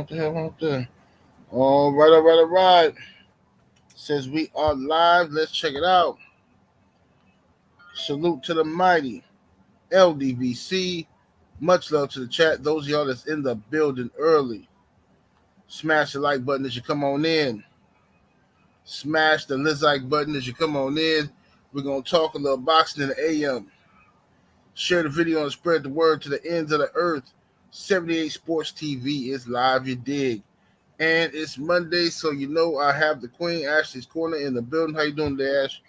What the hell wrong there? All right. Says we are live. Let's check it out. Salute to the mighty LDBC. Much love to the chat. Those of y'all that's in the building early, smash the like button as you come on in. Smash the like button as you come on in. We're going to talk a little boxing in the AM. Share the video and spread the word to the ends of the earth. 78 Sports TV is live, you dig. And it's Monday, so you know I have the Queen Ashley's Corner in the building. How you doing today, Ash?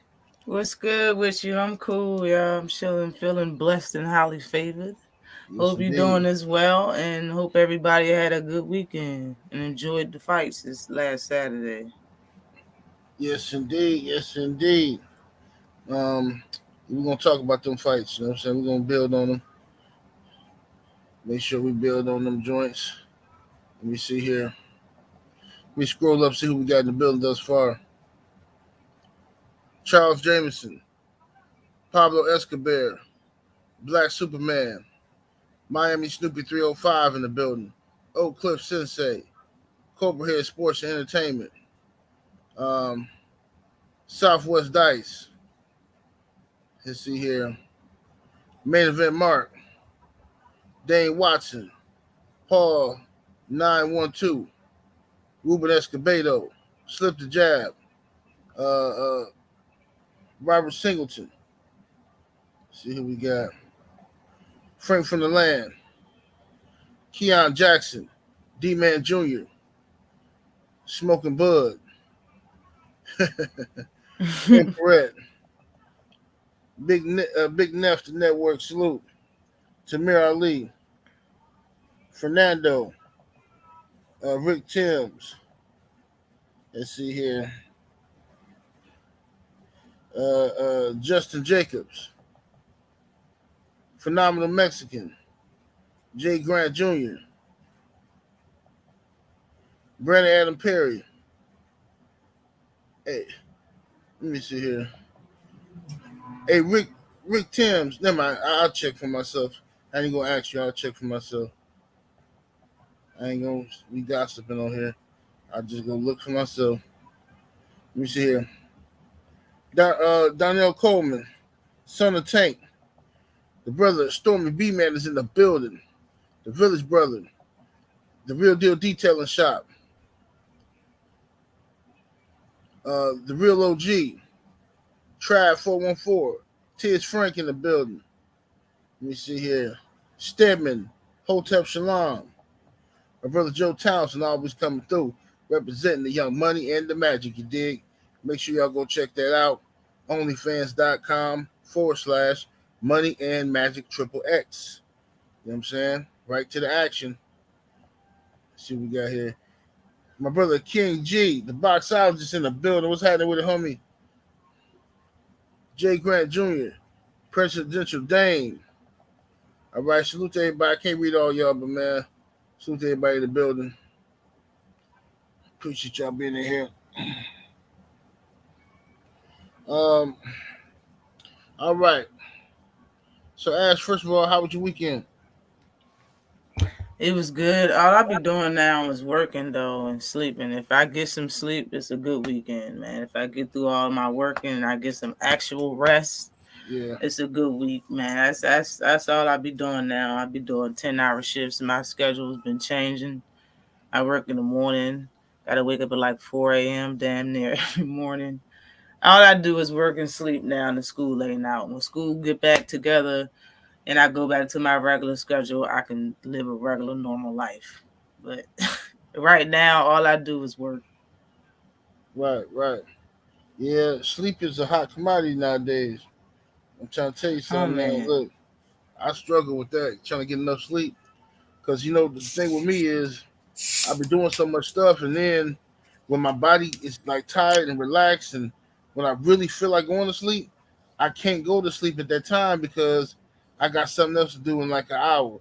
What's good with you? I'm cool, y'all. I'm chilling, feeling blessed and highly favored. Yes, Hope you're indeed. doing as well, and hope everybody had a good weekend and enjoyed the fights this last Saturday. Yes, indeed. Yes, indeed. Um, we're gonna talk about them fights. You know what I'm saying? We're gonna build on them. Make sure we build on them joints. Let me see here. We scroll up, see who we got in the building thus far. Charles Jameson, Pablo Escobar, Black Superman, Miami Snoopy 305 in the building. Oak Cliff Sensei, Cobra Head Sports and Entertainment, um, Southwest Dice. Let's see here. Main Event Mark, Dane Watson, Paul 912, Ruben Escobedo, Slip the Jab, uh, uh, Robert Singleton. Let's see who we got. Frank from the Land, Keon Jackson, D-Man Jr., Smoking Bud, Incorrect, Big Neff, the Network Salute, Tamir Ali, Fernando, Rick Timms. Let's see here. Justin Jacobs, Phenomenal Mexican, Jay Grant Jr., Brandon Adam Perry. Hey, let me see here. Hey, Rick Timms. Never mind. I'll check for myself. I ain't gonna ask you. I'll check for myself. I ain't gonna be gossiping on here. I'll just go look for myself. Let me see here. Donnell Coleman, son of Tank. The brother Stormy B Man is in the building. The Village Brother, the Real Deal Detailing Shop. The Real OG, Tribe 414, Tiz Frank in the building. Let me see here. Stedman, Hotep Shalom. My brother Joe Townsend always coming through, representing the Young Money and the Magic, you dig? Make sure y'all go check that out. OnlyFans.com/Money and Magic Triple X. You know what I'm saying? Right to the action. Let's see what we got here. My brother King G, the boxologist in the building. What's happening with it, homie? Jay Grant Jr., Presidential Dane. All right, salute to everybody. I can't read all y'all, but man, salute to everybody in the building. Appreciate y'all being in here. Um, all right. So, Ash, first of all, how was your weekend? It was good. All I be doing now is working though and sleeping. If I get some sleep, it's a good weekend, man. If I get through all my working and I get some actual rest, Yeah. it's a good week, man. That's all I be doing now. I be doing 10-hour shifts. My schedule's been changing. I work in the morning. Gotta wake up at like 4 a.m. damn near every morning. All I do is work and sleep now, and the school ain't out. When school get back together and I go back to my regular schedule, I can live a regular normal life. But right now, all I do is work. Right. Yeah, sleep is a hot commodity nowadays. I'm trying to tell you Oh something, man. man. Look, I struggle with that, trying to get enough sleep. Because, the thing with me is I've been doing so much stuff, and then when my body is like tired and relaxed, and when I really feel like going to sleep, I can't go to sleep at that time because I got something else to do in like an hour.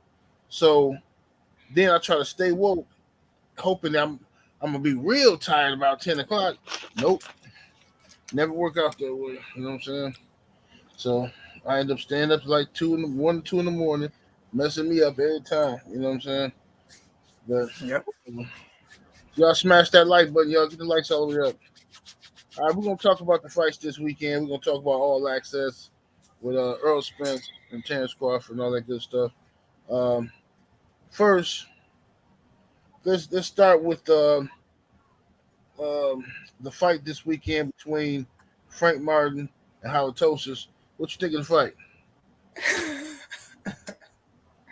So then I try to stay woke, hoping that I'm gonna be real tired about 10 o'clock. Nope, never work out that way. You know what I'm saying? So I end up staying up like 1 or 2 in the morning, messing me up every time. You know what I'm saying? But Yep. y'all smash that like button. Y'all get the lights all the way up. All right, we're gonna talk about the fights this weekend. We're gonna talk about All Access with Earl Spence and Terrence Crawford and all that good stuff. Um, First, let's start with um, the fight this weekend between Frank Martin and Halitosis. What you think of the fight?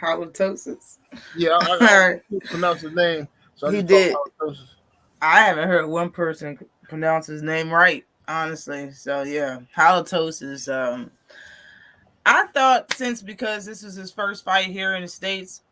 Halitosis. Yeah, I don't Alright. pronounce his name, so I He just call did. him Halitosis. I haven't heard one person pronounce his name right, honestly. So yeah, halitosis. I thought since because this was his first fight here in the States,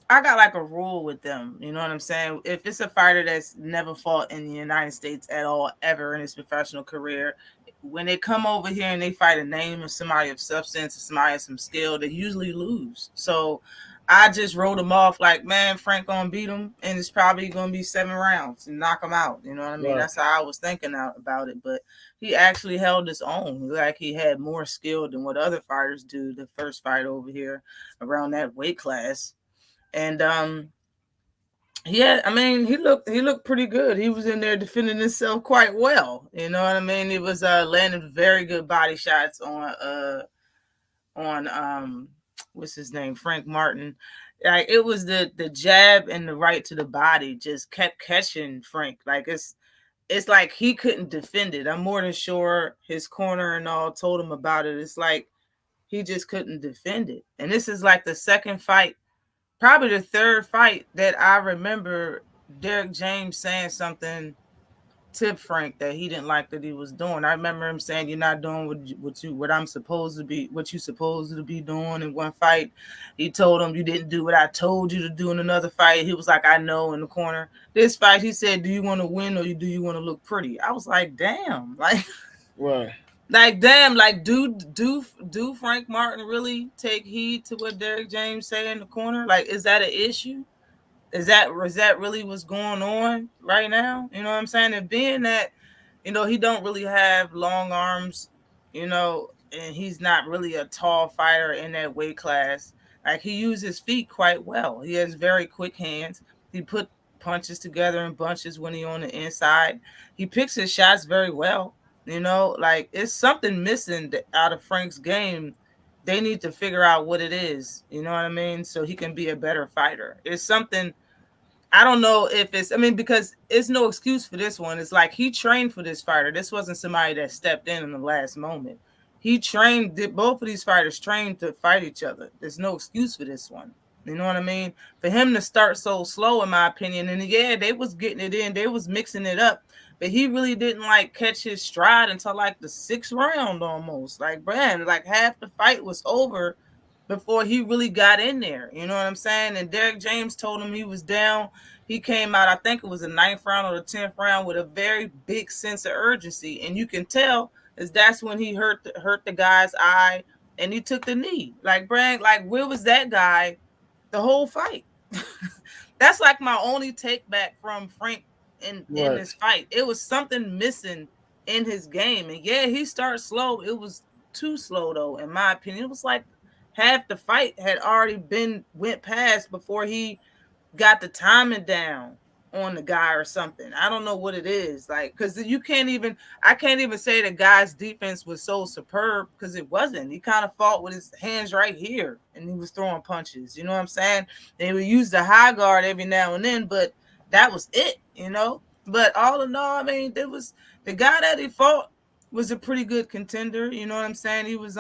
I got like a rule with them. You know what I'm saying? If it's a fighter that's never fought in the United States at all, ever in his professional career, when they come over here and they fight a name of somebody of substance or somebody of some skill, they usually lose. So I just wrote him off like, man, Frank gonna beat him, and it's probably gonna be 7 rounds and knock him out. You know what I mean? Right. That's how I was thinking about it. But he actually held his own. Like he had more skill than what other fighters do. The first fight over here around that weight class. And yeah, I mean, he looked pretty good. He was in there defending himself quite well. You know what I mean? He was landing very good body shots on what's his name, Frank Martin. Like it was the jab and the right to the body just kept catching Frank. Like it's like he couldn't defend it. I'm more than sure his corner and all told him about it. It's like he just couldn't defend it. And this is like the second fight, probably the third fight that I remember Derek James saying something to Frank that he didn't like that he was doing. I remember him saying, "You're not doing what I'm supposed to be, what you supposed to be doing." In one fight, he told him, "You didn't do what I told you to do." In another fight, he was like, "I know." In the corner, this fight, he said, "Do you want to win or do you want to look pretty?" I was like, "Damn!" Like, Right. like damn, like do Frank Martin really take heed to what Derek James said in the corner? Like, is that an issue? Is that really what's going on right now? You know what I'm saying? And being that, he don't really have long arms, and he's not really a tall fighter in that weight class. Like he uses his feet quite well. He has very quick hands. He put punches together in bunches when he on the inside. He picks his shots very well. Like it's something missing out of Frank's game. They need to figure out what it is. You know what I mean? So he can be a better fighter. It's something I don't know if it's, I mean, because it's no excuse for this one. It's like he trained for this fighter. This wasn't somebody that stepped in the last moment. He trained, both of these fighters trained to fight each other. There's no excuse for this one. You know what I mean? For him to start so slow, in my opinion, and yeah, they was getting it in, they was mixing it up, but he really didn't like catch his stride until like the sixth round almost. Like, man, like half the fight was over before he really got in there. You know what I'm saying? And Derek James told him he was down. He came out, I think it was the ninth round or the 10th round, with a very big sense of urgency. And you can tell is that's when he hurt the guy's eye and he took the knee. Like, Brand, like, where was that guy the whole fight? That's like my only take back from Frank in Right. this fight. It was something missing in his game. And yeah, he started slow. It was too slow though, in my opinion. It was like half the fight had already went past before he got the timing down on the guy or something. I don't know what it is. Like, because I can't even say the guy's defense was so superb because it wasn't. He kind of fought with his hands right here and he was throwing punches. You know what I'm saying? They would use the high guard every now and then, but that was it. But all in all, I mean, there was the guy that he fought was a pretty good contender. You know what I'm saying? He was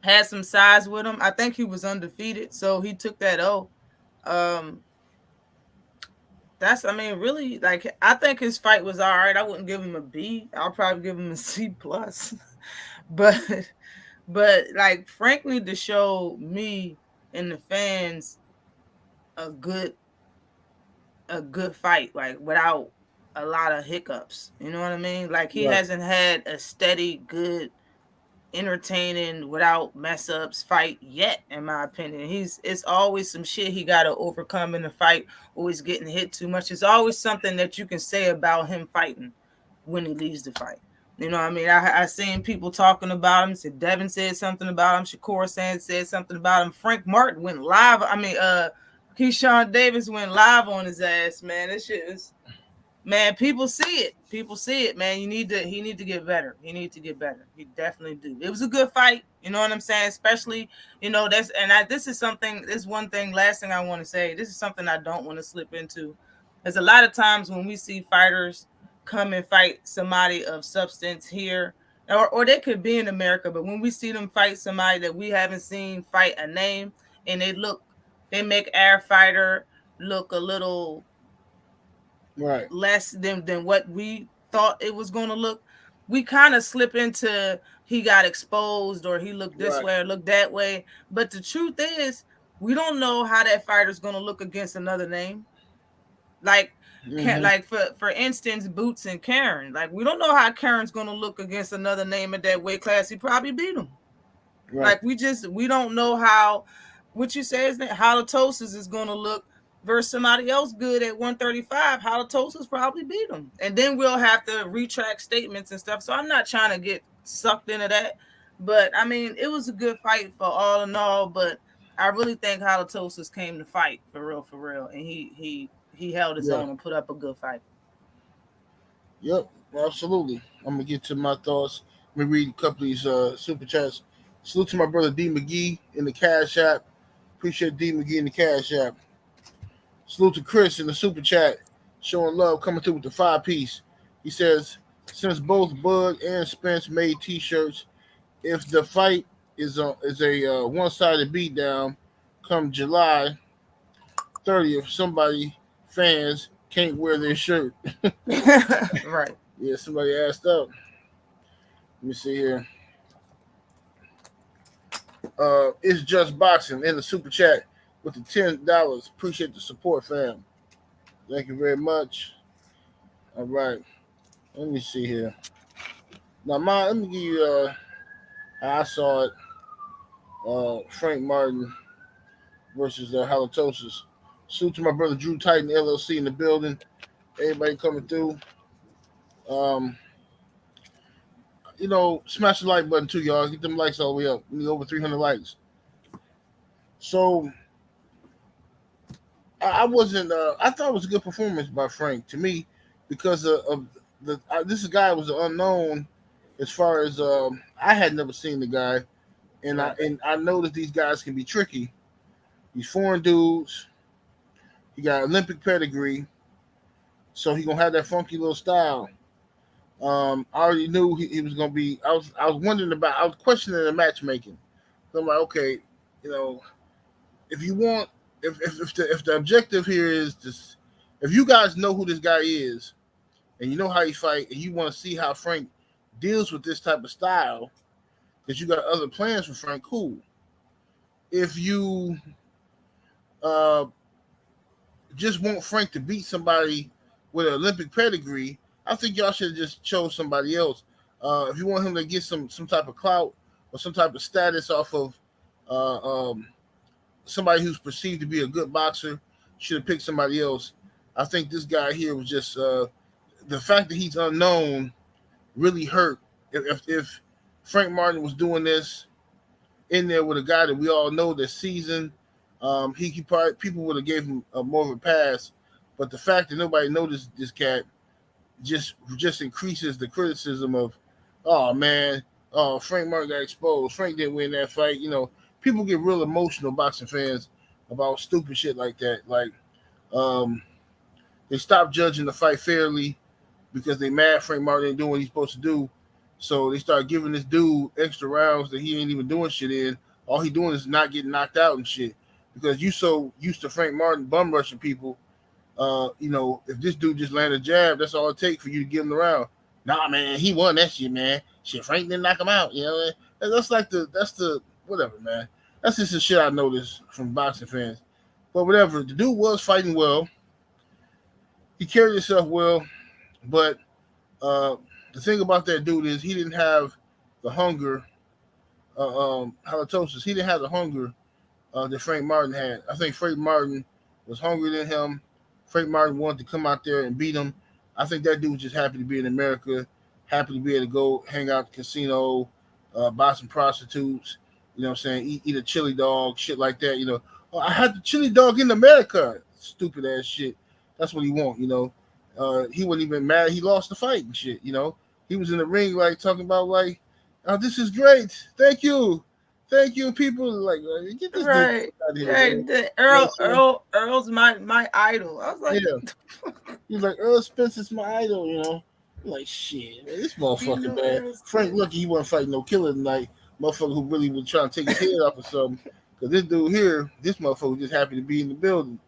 had some size with him. I think he was undefeated, so he took that O. Um, I mean, really, like I think his fight was all right. I wouldn't give him a B. I'll probably give him a C plus. but but like Frank need to show me and the fans a good fight, like without a lot of hiccups. You know what I mean? Like he Right. hasn't had a steady, good, entertaining without mess ups fight yet, in my opinion. It's always some shit he got to overcome in the fight, always getting hit too much. It's always something that you can say about him fighting when he leaves the fight. You know what I mean? I seen people talking about him. Said Devin said something about him. Shakur said something about him. Frank Martin went live. I mean, Keyshawn Davis went live on his ass, man. This shit is, man, people see it. People see it, man. He need to get better. He needs to get better. He definitely do. It was a good fight, you know what I'm saying? Especially, this is something, this one thing, last thing I want to say, this is something I don't want to slip into. There's a lot of times when we see fighters come and fight somebody of substance here, or they could be in America, but when we see them fight somebody that we haven't seen fight a name, and they make our fighter look a little Right. less than what we thought it was going to look. We kind of slip into he got exposed or he looked this Right. way or looked that way. But the truth is, we don't know how that fighter's going to look against another name. Like, like for instance, Boots and Karen. Like, we don't know how Karen's going to look against another name at that weight class. He probably beat him. Right. Like, we don't know how, what you say is that halitosis is going to look versus somebody else good at 135. Halitosis probably beat him. And then we'll have to retract statements and stuff. So I'm not trying to get sucked into that. But, I mean, it was a good fight for all in all. But I really think halitosis came to fight for real. And he held his Yeah. own and put up a good fight. Yep. Absolutely. I'm gonna get to my thoughts. Let me read a couple of these super chats. Salute to my brother D McGee in the Cash App. Appreciate D McGee in the Cash App. Salute to Chris in the super chat, showing love, coming through with the 5-piece. He says, since both Bud and Spence made T-shirts, if the fight is a one-sided beatdown, come July 30th, somebody fans can't wear their shirt. Right. Yeah, somebody asked up. Let me see here. It's just boxing in the super chat with the $10. Appreciate the support, fam. Thank you very much. All right. Let me see here. Now, let me give you how I saw it. Frank Martin versus Halitosis. Salute to my brother Drew Titan LLC in the building. Everybody coming through. Um, smash the like button too, y'all. Get them likes all the way up. We need over 300 likes. So I wasn't. I thought it was a good performance by Frank to me because of this guy was an unknown as far as I had never seen the guy, and Right. I know that these guys can be tricky. These foreign dudes. He got Olympic pedigree, so he gonna have that funky little style. I already knew he was gonna be. I was wondering about. I was questioning the matchmaking. So I'm like, okay, you know, if you want, if the objective here is this, if you guys know who this guy is, and you know how he fight, and you want to see how Frank deals with this type of style, because you got other plans for Frank, cool. If you uh, just want Frank to beat somebody with an Olympic pedigree, I think y'all should have just chose somebody else. If you want him to get some type of clout or some type of status off of somebody who's perceived to be a good boxer, should have picked somebody else. I think this guy here was just the fact that he's unknown really hurt. If Frank Martin was doing this in there with a guy that we all know that's seasoned, he probably people would have gave him more of a pass. But the fact that nobody noticed this cat just increases the criticism of, oh man, oh Frank Martin got exposed. Frank didn't win that fight. People get real emotional, boxing fans, about stupid shit like that. Like, they stop judging the fight fairly because they mad Frank Martin ain't doing what he's supposed to do. So they start giving this dude extra rounds that he ain't even doing shit in. All he doing is not getting knocked out and shit. Because you so used to Frank Martin bum rushing people, if this dude just landed a jab, that's all it takes for you to give him the round. Nah, man, he won that shit, man. Shit, Frank didn't knock him out. That's the whatever, man. That's just the shit I noticed from boxing fans. But whatever, the dude was fighting well. He carried himself well, but the thing about that dude is he didn't have the hunger. Halitosis. He didn't have the hunger that Frank Martin had. I think Frank Martin was hungrier than him. Frank Martin wanted to come out there and beat him. I think that dude was just happy to be in America, happy to be able to go hang out at the casino, buy some prostitutes, eat a chili dog, shit like that. I had the chili dog in America. Stupid ass shit. That's what he want, you know. He wasn't even mad. He lost the fight and shit, you know. He was in the ring like talking about like, oh, this is great. Thank you, people. Like, get this dude Right. out of here, Right. man. You know what I'm saying? Earl's my idol. I was like, Yeah. He was like, Earl Spence is my idol, you know. I'm like, shit, man, this you motherfucker, know, man. Earl's Frank Spence. lucky he wasn't fighting no killer tonight. Motherfucker who really was trying to take his head off or something. Because this dude here, this motherfucker was just happy to be in the building.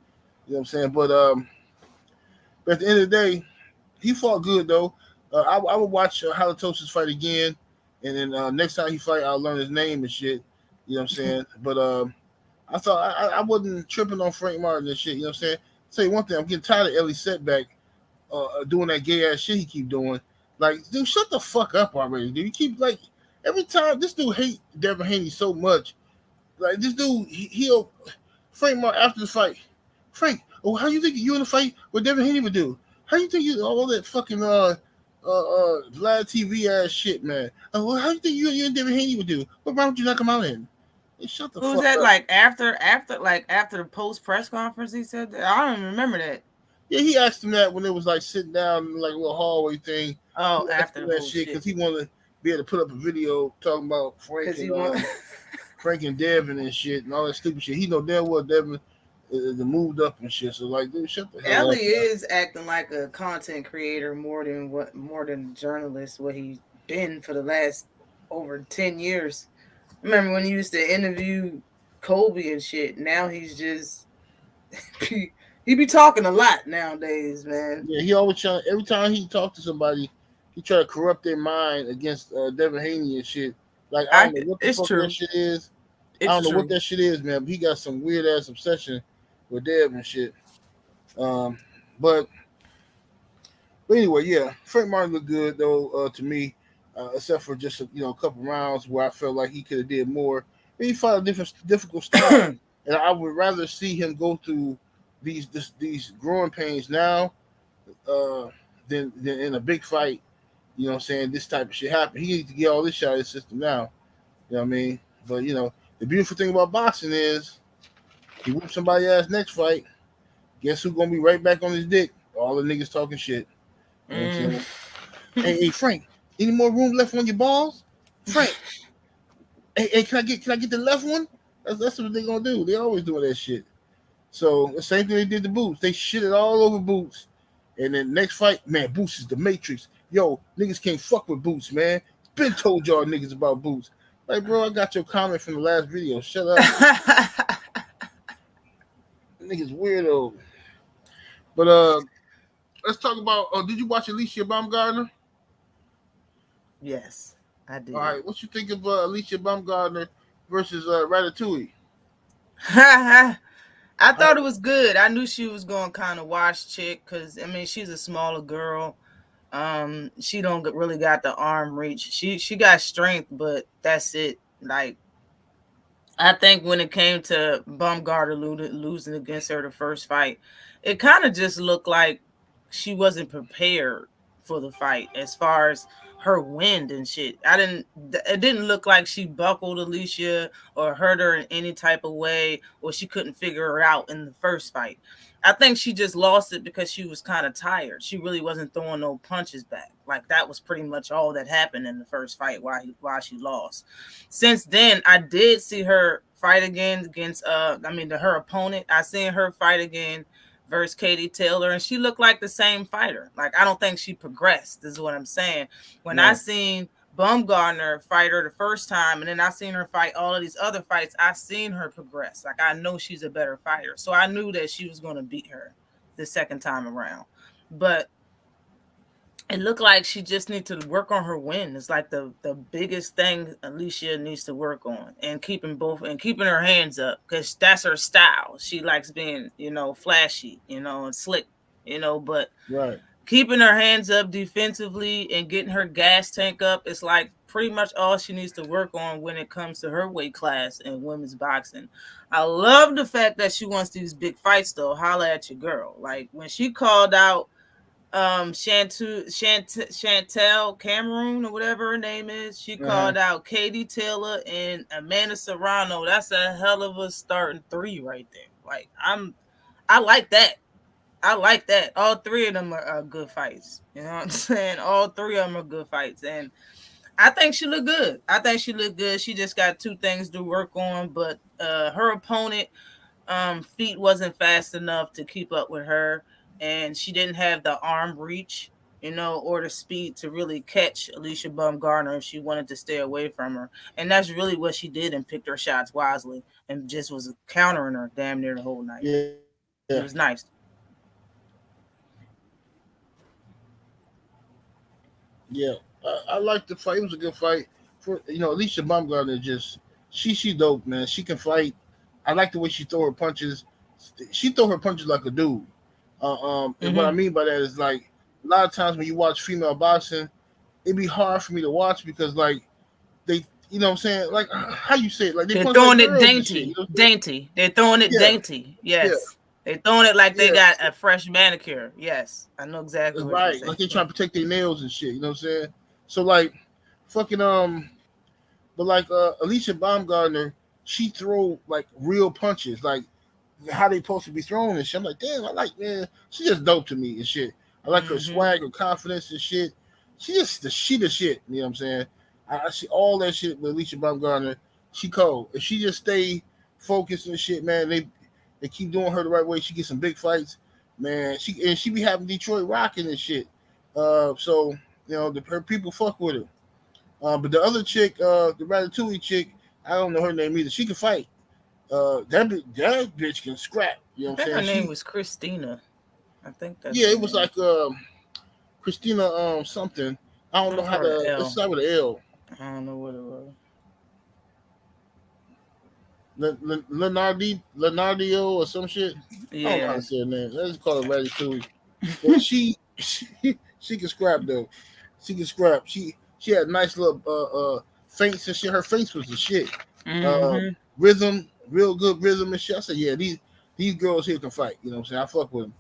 You know what I'm saying? But at the end of the day, he fought good though. I would watch Halitosis fight again, and then next time he fight, I'll learn his name and shit. You know what I'm saying? But I thought I wasn't tripping on Frank Martin and shit. You know what I'm saying? Tell you one thing, I'm getting tired of Ellie Setback doing that gay ass shit he keep doing. Like, dude, shut the fuck up already, dude. You keep like every time this dude hate Devin Haney so much. Like this dude, he'll Frank Martin after the fight. Frank, oh, how you think you in a fight what Devin Haney would do? How you think you all that fucking Vlad TV ass shit, man? Well, how you think you and Devin Haney would do? What round would you not come out in? Hey, shut the Who's fuck that? up. Like after the post press conference, he said that. I don't even remember that. Yeah, he asked him that when they was like sitting down in like a little hallway thing. Oh, He asked after him the that whole shit shit. because he wanted to be able to put up a video talking about Because he want. Frank and Devin and shit and all that stupid shit. He know damn well Devin moved up and shit. So like, dude, shut the hell Ellie up, man. is acting like a content creator more than a journalist. What he's been for the last over 10 years. Remember when he used to interview Kobe and shit? Now he's just he be talking a lot nowadays, man. Yeah, he always try. Every time he talk to somebody, he try to corrupt their mind against Devin Haney and shit. Like I don't know what the It's fuck that true. shit is. I It's don't know what true. that shit is, man. But he got some weird ass obsession with Dev and shit. Um, but But anyway, yeah, Frank Martin looked good though to me, except for just a couple rounds where I felt like he could have did more. But he fought a difficult style, and I would rather see him go through these growing pains now uh, than in a big fight. You know what I'm saying? This type of shit happen. He needs to get all this shit out of his system now. You know what I mean? But the beautiful thing about boxing is he whoops somebody ass next fight. Guess who's gonna be right back on his dick? All the niggas talking shit. You know what I'm Mm. saying? Hey, Frank, any more room left on your balls? Frank, hey, can I get the left one? That's what they gonna do. They always doing that shit. So the same thing they did to Boots. They shit it all over Boots. And then next fight, man, Boots is the Matrix. Yo, niggas can't fuck with Boots, man. Been told y'all niggas about Boots. Like, bro, I got your comment from the last video. Shut up. Niggas weirdo. But let's talk about did you watch Alicia Baumgardner? Yes, I All did. right, what you think of Alicia Baumgardner versus Ratatouille? I I, thought it was good. I knew she was going kind of wash chick because I mean she's a smaller girl. She don't really got the arm reach. She got strength, but that's it. Like I think when it came to Baumgartner losing against her the first fight, it kind of just looked like she wasn't prepared for the fight as far as her wind and shit. It didn't look like she buckled Alicia or hurt her in any type of way or she couldn't figure her out in the first fight. I think she just lost it because she was kind of tired. She really wasn't throwing no punches back. Like that was pretty much all that happened in the first fight why she lost. Since then, I did see her fight again against her opponent. I seen her fight again versus Katie Taylor, and she looked like the same fighter. Like I don't think she progressed, is what I'm saying. When I right, seen Baumgardner fight her the first time, and then I seen her fight all of these other fights, I seen her progress. Like I know she's a better fighter. So I knew that she was gonna beat her the second time around. But it looked like she just needs to work on her win. It's like the biggest thing Alicia needs to work on, and keeping her hands up because that's her style. She likes being flashy, and slick, but right. keeping her hands up defensively and getting her gas tank up is like pretty much all she needs to work on when it comes to her weight class in women's boxing. I love the fact that she wants these big fights though. Holla at your girl. Like when she called out Chantel Cameron or whatever her name is. She Uh-huh. called out Katie Taylor and Amanda Serrano. That's a hell of a starting three right there. Like I like that. I like that. All three of them are good fights. You know what I'm saying? All three of them are good fights, and I think she looked good. I think she looked good. She just got two things to work on, but her opponent feet wasn't fast enough to keep up with her, and she didn't have the arm reach, or the speed to really catch Alicia Baumgardner if she wanted to stay away from her. And that's really what she did, and picked her shots wisely and just was countering her damn near the whole night. Yeah. It was nice. Yeah. I like the fight. It was a good fight. Alicia Baumgartner she dope, man. She can fight. I like the way she throw her punches. She throw her punches like a dude. And what I Mm-hmm. mean by that is like a lot of times when you watch female boxing, it'd be hard for me to watch because like they, you know what I'm saying? Like how you say it? Like they They're punch like throwing it girls and shit. You dainty, know what I'm saying? dainty. They're throwing it Yeah, dainty. yeah, Yes, they're throwing it like they yeah. got a fresh manicure. Yes, I know exactly what you're Right. saying. Like they trying to protect their nails and shit. You know what I'm saying? So like, fucking but like Alicia Baumgartner, she throw like real punches, like how they supposed to be thrown and shit. I'm like, damn, I like man, she just dope to me and shit. I like her Mm-hmm. swag, her confidence and shit. She the shit. You know what I'm saying? I see all that shit with Alicia Baumgartner. She cold. If she just stay focused and shit, man, they keep doing her the right way. She get some big fights, man. She be having Detroit rocking and shit. So her people fuck with her. But the other chick, the Ratatouille chick, I don't know her name either. She can fight. That bitch can scrap. You know I what I'm think her saying? name was Christina. I think that's Yeah, her it was name. like Christina something. I don't I'm know gonna how start with to. an Let's L. start with an L. I don't know what it was. Leonardio or some shit. I don't know how Yeah. to say her name. Let's just call her Ratatouille. But she can scrap though. She can scrap. She had nice little feints and shit. Her feints was the shit. Uh, Mm-hmm. rhythm, real good rhythm and shit. I said, yeah, these girls here can fight. You know what I'm saying? I fuck with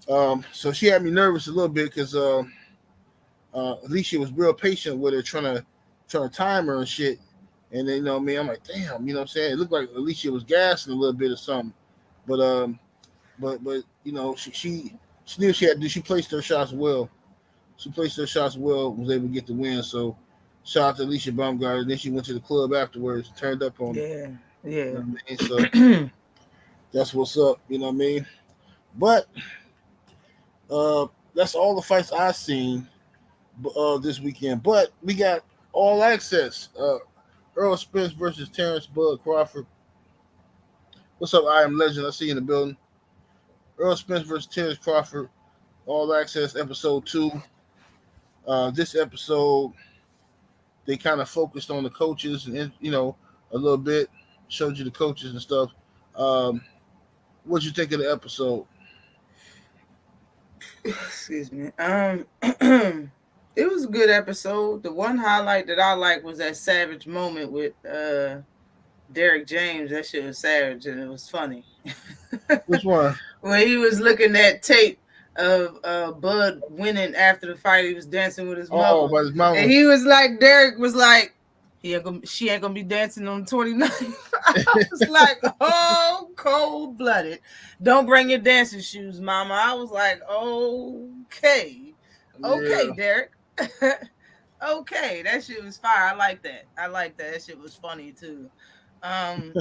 them. So she had me nervous a little bit because Alicia was real patient with her, trying to time her and shit. And then I mean, I'm like, damn, you know what I'm saying? It looked like Alicia was gassing a little bit or something. But but she knew she had to do. She placed her shots well. She placed her shots well, was able to get the win. So shout out to Alicia Baumgartner. Then she went to the club afterwards, turned up on them. Yeah. You Yeah. know what I mean? So that's what's up. You know what I mean? But uh, that's all the fights I've seen this weekend. But we got all access. Earl Spence versus Terrence Bud Crawford. What's up, I am Legend? I see you in the building. Earl Spence versus Terrence Crawford. All access episode 2. This episode they kind of focused on the coaches and a little bit showed you the coaches and stuff. Um, what'd you think of the episode? Excuse me. It was a good episode. The one highlight that I like was that savage moment with Derek James. That shit was savage and it was funny. Which one? When he was looking at tape of Bud winning after the fight, he was dancing with his Oh, mother, by his and mama. he was like, Derek was like, she ain't gonna be dancing on the 29th. I was like, oh, cold blooded. Don't bring your dancing shoes, mama. I was like, okay, Yeah. Derek. Okay, that shit was fire. I like that. I like that. That shit was funny too. Um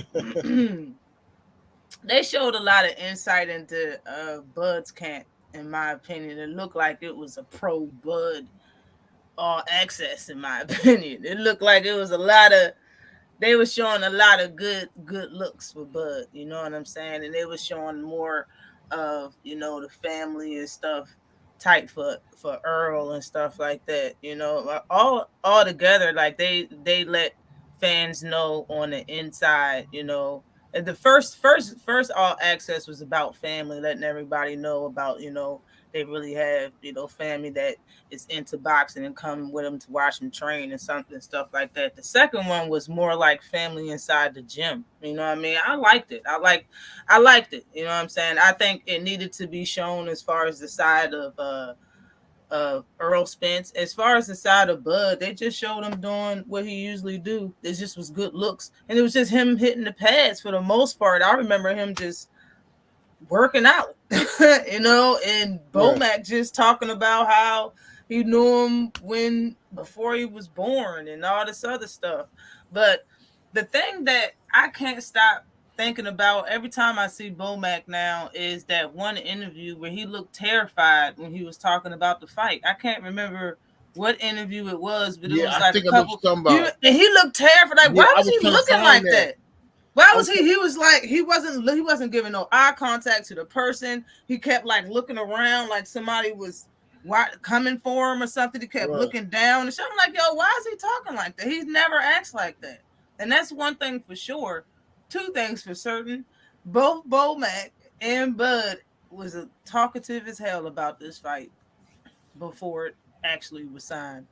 they showed a lot of insight into Bud's camp, in my opinion. It looked like it was a pro Bud all access, in my opinion. It looked like it was a lot of they were showing a lot of good looks for Bud, you know what I'm saying? And they were showing more of, the family and stuff tight for Earl and stuff like that. All together, like they let fans know on the inside, and the first all access was about family, letting everybody know about, they really have, family that is into boxing and come with them to watch them train and something stuff like that. The second one was more like family inside the gym. You know what I mean? I liked it. I liked it. You know what I'm saying? I think it needed to be shown as far as the side of Earl Spence. As far as the side of Bud, they just showed him doing what he usually do. It just was good looks, and it was just him hitting the pads for the most part. I remember him just working out, and Right. Bomac just talking about how he knew him before he was born and all this other stuff. But the thing that I can't stop thinking about every time I see Bomac now is that one interview where he looked terrified when he was talking about the fight. I can't remember what interview it was, but it Yeah, was I like a think I know what couple. you're talking about. And he looked terrified. Like, Yeah, why I was was he trying to looking find like that. that? Why I was was he? He was like he wasn't giving no eye contact to the person. He kept like looking around like somebody was coming for him or something. He kept right. looking down and something like, yo, why is he talking like that? He's never acts like that. And that's one thing for sure. Two things for certain. Both Bomac and Bud was talkative as hell about this fight before it actually was signed.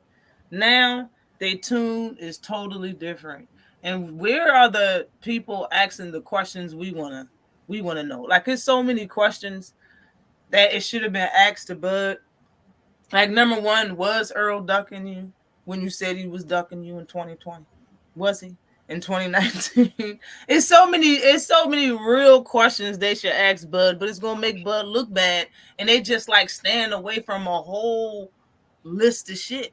Now their tune is totally different. And where are the people asking the questions we wanna know? Like there's so many questions that it should have been asked to Bud. Like number one, was Earl ducking you when you said he was ducking you in 2020? Was he in 2019? It's so many real questions they should ask Bud, but it's gonna make Bud look bad, and they just like stand away from a whole list of shit.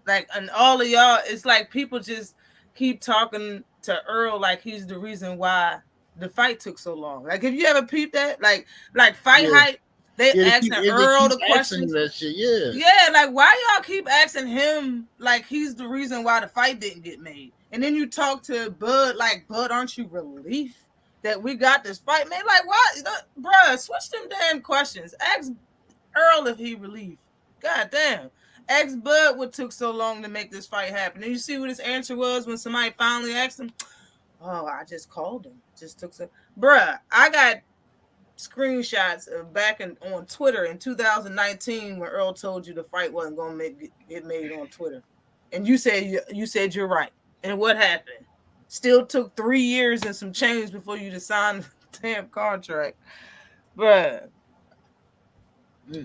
Like, and all of y'all, it's like people just keep talking to Earl like he's the reason why the fight took so long. Like, if you ever peeped that, like fight Yeah. hype, they Yeah, asking they Earl keep the asking him questions. that shit. Yeah. Yeah, like why y'all keep asking him like he's the reason why the fight didn't get made? And then you talk to Bud like, Bud, aren't you relief that we got this fight, man? Like, why, bruh? Switch them damn questions. Ask Earl if he relief. God damn. Ask Bud what took so long to make this fight happen. And you see what his answer was when somebody finally asked him? Oh, I just called him. Just took some. Bruh, I got screenshots of back on Twitter in 2019 when Earl told you the fight wasn't going to get made on Twitter, and you said you're right. And what happened? Still took 3 years and some change before you to sign the damn contract, bruh.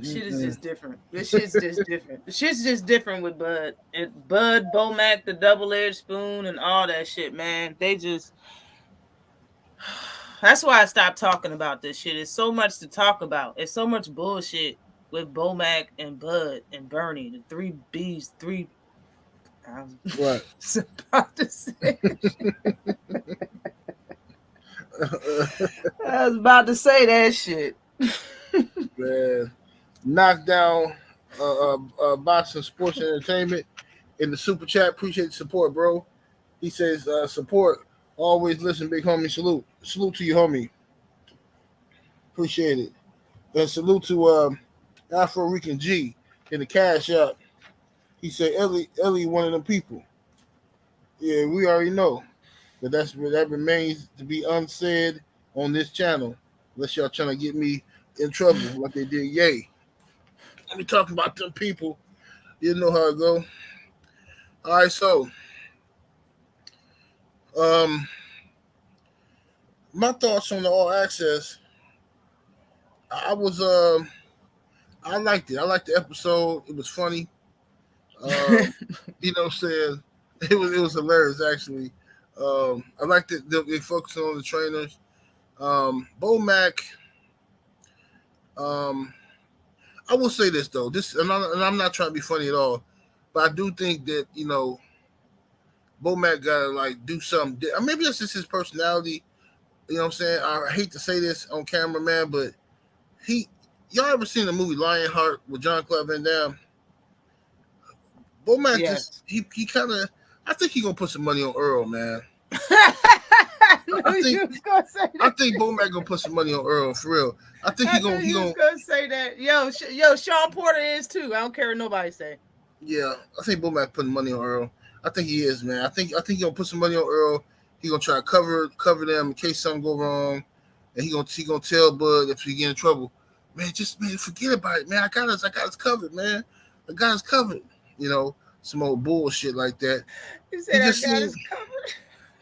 Shit is Mm-mm-mm. just different. This shit's just different. The shit's just different with Bud. Bud, Bomac, the double-edged spoon, and all that shit, man. They just That's why I stopped talking about this shit. It's so much to talk about. It's so much bullshit with Bomac and Bud and Bernie, the three B's, three. I Right. was about to say. I was about to say that shit. Man, knockdown, boxing, sports, and entertainment in the super chat. Appreciate the support, bro. He says, support. Always listen, big homie. Salute. Salute to you, homie. Appreciate it. And salute to Afro Rican G in the cash app. He said, Ellie, one of them people. Yeah, we already know. But that remains to be unsaid on this channel. Unless y'all trying to get me in trouble like they did Yay. Let me talk about them people. You know how it go. All right, so um my thoughts on the all access. I was I liked it. I liked the episode. It was funny. You know what I'm saying? It was hilarious actually. I liked it. They focused on the trainers. Bomac. Um, I will say this though. And I'm not trying to be funny at all, but I do think that Bomac gotta like do something. Maybe that's just his personality. You know what I'm saying? I hate to say this on camera, man, but he. Y'all ever seen the movie Lionheart with John Claude Van Damme? Bomac just Yes. he kind of. I think he gonna put some money on Earl, man. I I knew think you was gonna say I that. think Bomac gonna put some money on Earl for real. I think I knew you was gonna say that. Yo, Sean Porter is too. I don't care what nobody say. yeah. I think Bomac putting money on Earl. I think he is, man. I think he gonna put some money on Earl. He gonna try to cover them in case something go wrong, and he gonna tell Bud if he get in trouble. man, just man, forget about it, man. I got us covered, man. I got us covered. You know, some old bullshit like that. He He said I just got seemed, us covered.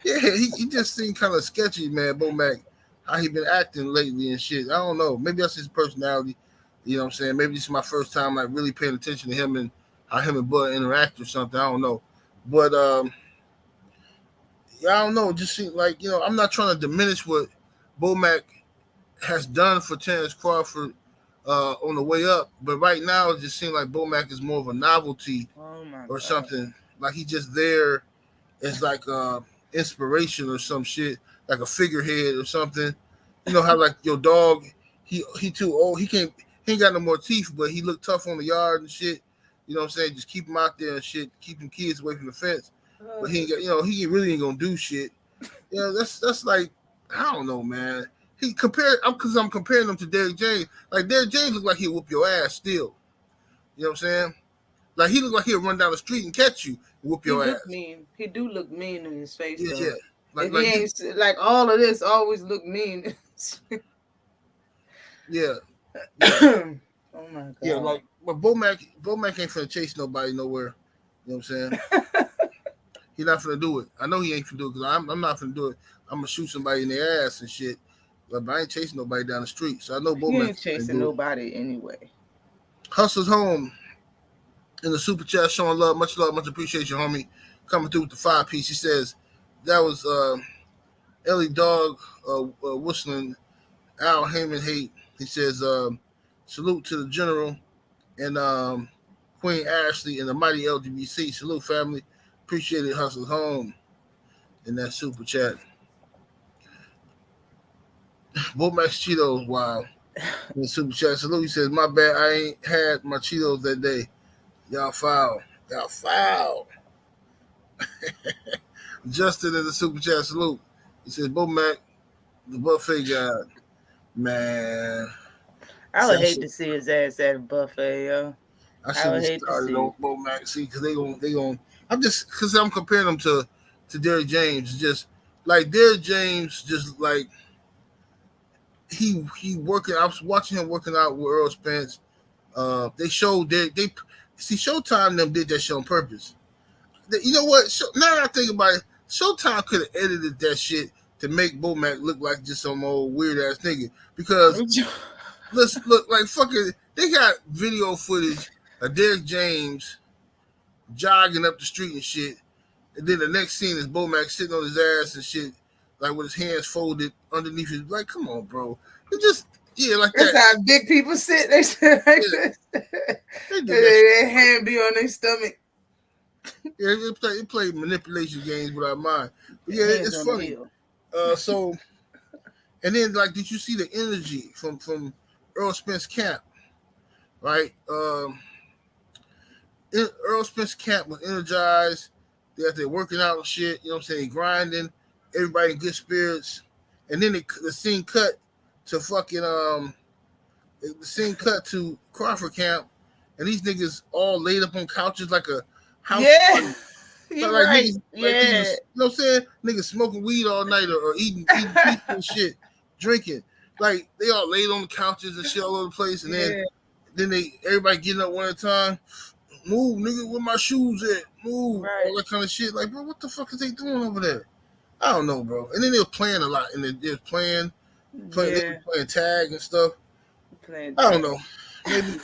yeah, he just seemed kind of sketchy, man. Bo Mac, how he been acting lately and shit. I don't know. Maybe that's his personality. You know what I'm saying? Maybe this is my first time like really paying attention to him and how him and Bud interact or something. I don't know, but yeah, I don't know. It just seems like I'm not trying to diminish what Bo Mac has done for Terrence Crawford on the way up, but right now it just seems like Bo Mac is more of a novelty Oh my or god. something. Like he's just there as like inspiration or some shit, like a figurehead or something. You know how like your dog, he too old, he ain't got no more teeth, but he look tough on the yard and shit. You know what I'm saying? Just keep him out there and shit, keeping kids away from the fence. But he ain't got, he really ain't gonna do shit. That's like I don't know, man. He compared, because I'm comparing him to Derrick James. Like Derrick James look like he'll whoop your ass still. You know what I'm saying? Like he look like he'll run down the street and catch you, and whoop He your look ass. mean. He do look mean in his face Yeah, yeah. though. Like If he like ain't like all of this, always look mean. yeah, yeah, Oh my yeah. god. But Bo Mac ain't finna chase nobody nowhere. You know what I'm saying? He not finna do it. I know he ain't finna do it because I'm not finna do it. I'm gonna shoot somebody in their ass and shit. But I ain't chasing nobody down the street, so I know Bo He Mac ain't finna chasing do it. nobody anyway. Hustle's home in the super chat showing love, much appreciation, homie. Coming through with the 5 piece. He says that was Ellie Dog whistling Al Heyman hate. He says salute to the general and Queen Ashley and the mighty LGBC. Salute family. Appreciate it. Hustle's home in that super chat. Bo Max Cheetos, wow. In the super chat. Salute. He says, my bad, I ain't had my Cheetos that day. Y'all foul. Y'all foul. Justin in the super chat. Salute. He says, Bo Mac, the buffet guy. Man. I See, would hate to see his ass at a buffet, yo. I I shouldn't would have hate to started see on it. Bo Mac. See, because they gon' because I'm comparing them to Derrick James. Just like Derrick James, just like he working. I was watching him working out with Earl Spence. They showed they see Showtime them did that shit on purpose. You know what? Now that I think about it, Showtime could have edited that shit to make Bo Mac look like just some old weird ass nigga. Because let's look like fucking. They got video footage of Derrick James jogging up the street and shit. And then the next scene is Bo Mac sitting on his ass and shit, like with his hands folded underneath his. Like, come on, bro. It just like That's that. how big people sit. They sit like Yeah, this. they did that shit. Their hand be on their stomach. Yeah, it played manipulation games with our mind. But yeah, Hands it's on the funny. hill. So and then like, did you see the energy from Earl Spence camp? Right. Earl Spence camp was energized. They're working out and shit. You know what I'm saying? Grinding. Everybody in good spirits. And then the scene cut to fucking the scene cut to Crawford camp, and these niggas all laid up on couches like a house Yeah, party. you're Like right. niggas, Yeah, you know what I'm saying? Niggas smoking weed all night or eating pizza and shit, drinking. Like they all laid on the couches and shit all over the place, and yeah. then everybody getting up one at a time. Move, nigga, where my shoes at? Move, Right. all that kind of shit. Like, bro, what the fuck is they doing over there? I don't know, bro. And then they were playing a lot, and they were they Yeah. were playing tag and stuff. Playing I don't tag. know. Maybe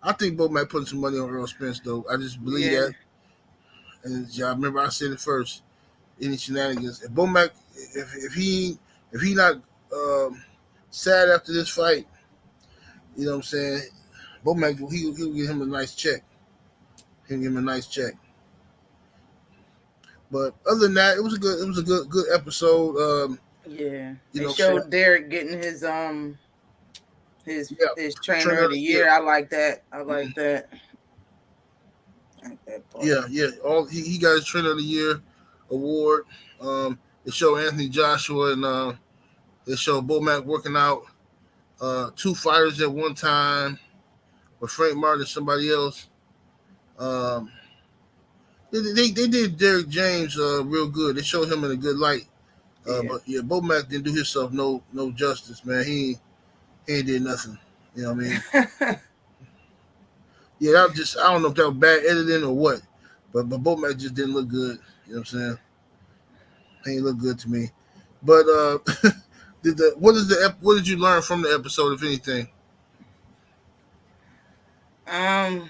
I think Bo might put some money on Earl Spence though. I just believe Yeah. that. And y'all remember I said it first. Any shenanigans? If Bo Mac, if he not sad after this fight, you know what I'm saying? Bo Mac, he'll give him a nice check. He'll give him a nice check. But other than that, it was a good episode. Yeah. You They know what I'm saying? showed Derek getting Yeah, his trainer trainer of of the the year. year. I like that. I Mhm. like that. I like that part. Yeah, yeah. He got his trainer of the year award. It showed Anthony Joshua and it showed Bo Mac working out two fighters at one time with Frank Martin and somebody else. Um, they did Derrick James real good. They showed him in a good light. Yeah. But yeah, Bo Mac didn't do himself no justice, man. He ain't did nothing. You know what I mean? Yeah, that was just I don't know if that was bad editing or what, but Bomac just didn't look good. You know what I'm saying? He ain't look good to me. But what did you learn from the episode, if anything? um,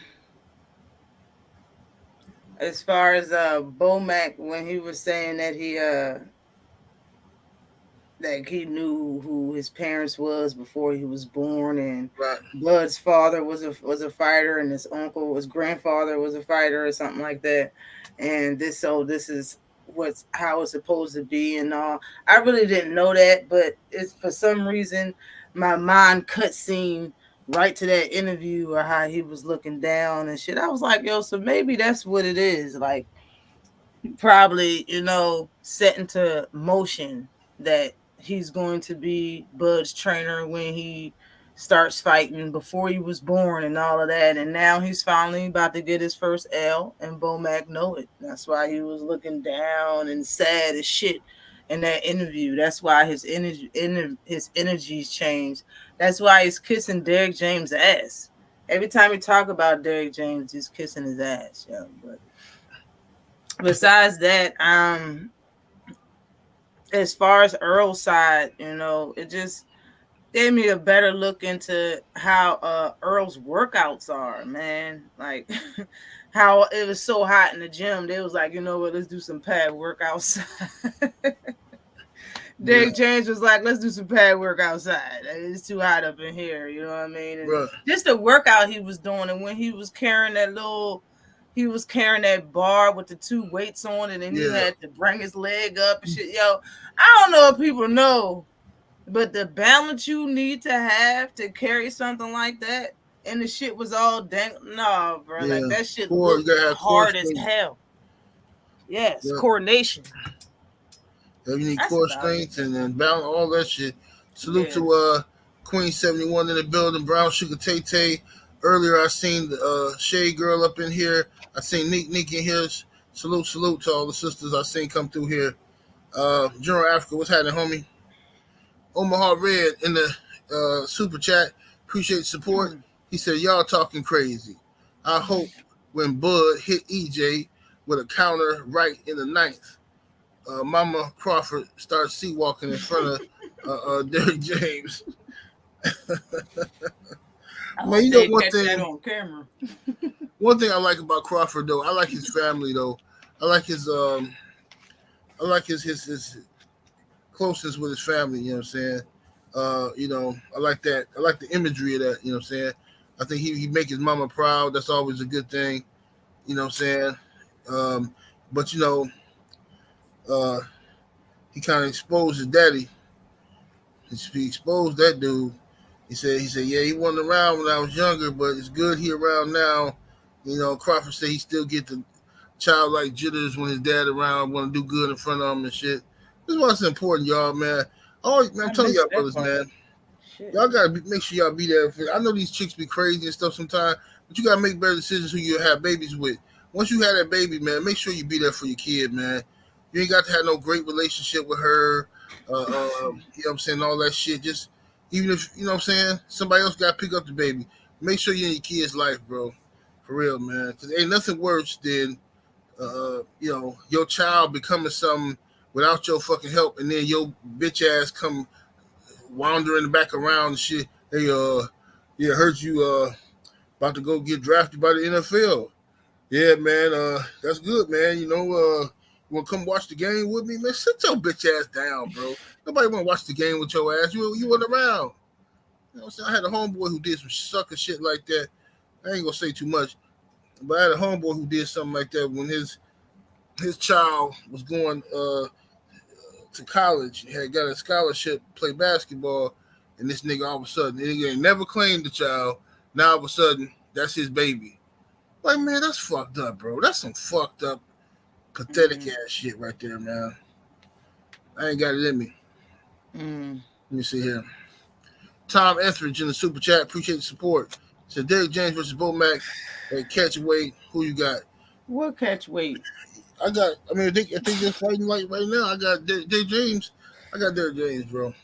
as far as Bomac, when he was saying that he knew who his parents was before he was born, and Right. Blood's father was a fighter, and his grandfather was a fighter, or something like that. And this is what's how it's supposed to be, and all. I really didn't know that, but it's for some reason my mind cut scene right to that interview or how he was looking down and shit. I was like, yo, so maybe that's what it is. Like, probably, set into motion that he's going to be Bud's trainer when he starts fighting before he was born and all of that. And now he's finally about to get his first L, and Bomac know it. That's why he was looking down and sad as shit in that interview. That's why his energies changed. That's why he's kissing Derrick James' ass. Every time he talk about Derrick James, he's kissing his ass. Yeah, but besides that, as far as Earl's side, it just gave me a better look into how Earl's workouts are, man. Like how it was so hot in the gym. They was like, you know what, let's do some pad workouts. Derrick James was like, let's do some pad work outside. It's too hot up in here, you know what I mean? And Right. just the workout he was doing, and when he was carrying that bar with the two weights on it, and he had to bring his leg up and shit. Yo, I don't know if people know, but the balance you need to have to carry something like that, and the shit was all dang. No, bro, like that shit looked hard as hell. Yes, coordination. You need core strength and then balance, all that shit. Salute to Queen 71 in the building, Brown Sugar Tay Tay. Earlier I seen the Shade Girl up in here. I seen Neek in here. Salute to all the sisters I seen come through here. General Africa, what's happening, homie? Omaha Red in the super chat. Appreciate the support. He said, y'all talking crazy. I hope when Bud hit EJ with a counter right in the ninth, Mama Crawford starts sea-walking in front of Derrick James. Man, you know one thing. That on camera. One thing I like about Crawford, though, I like his family, though. I like his closeness with his family. You know what I'm saying? I like that. I like the imagery of that. You know what I'm saying? I think he make his mama proud. That's always a good thing. You know what I'm saying? But he kind of exposed his daddy. He exposed that dude. He said, yeah, he wasn't around when I was younger, but it's good he around now. Crawford said he still get the childlike jitters when his dad around, want to do good in front of him and shit. This is what's important, y'all, man. Oh, man, I'm telling y'all, brothers, man. Shit. Y'all gotta make sure y'all be there. I know these chicks be crazy and stuff sometimes, but you gotta make better decisions who you have babies with. Once you have that baby, man, make sure you be there for your kid, man. You ain't got to have no great relationship with her. You know what I'm saying? All that shit. Just even if you know what I'm saying, somebody else got to pick up the baby. Make sure you're in your kid's life, bro. For real, man. Because ain't nothing worse than your child becoming something without your fucking help, and then your bitch ass come wandering back around and shit. Hey, heard you about to go get drafted by the NFL. Yeah, man. That's good, man. You want to come watch the game with me, man? Sit your bitch ass down, bro. Nobody want to watch the game with your ass. You wasn't around. You know what I'm saying? I had a homeboy who did some sucker shit like that. I ain't gonna say too much, but I had a homeboy who did something like that when his child was going to college. He had got a scholarship to play basketball, and this nigga all of a sudden, he ain't never claimed the child. Now all of a sudden, that's his baby. Like, man, that's fucked up, bro. That's some fucked up, pathetic ass shit right there, man. I ain't got it in me. Let me see here. Tom Etheridge in the super chat. Appreciate the support. So Derrick James versus Bomac at catch weight. Who you got? What catch weight? I think they're fighting like right now. I got Derrick James. I got Derrick James, bro.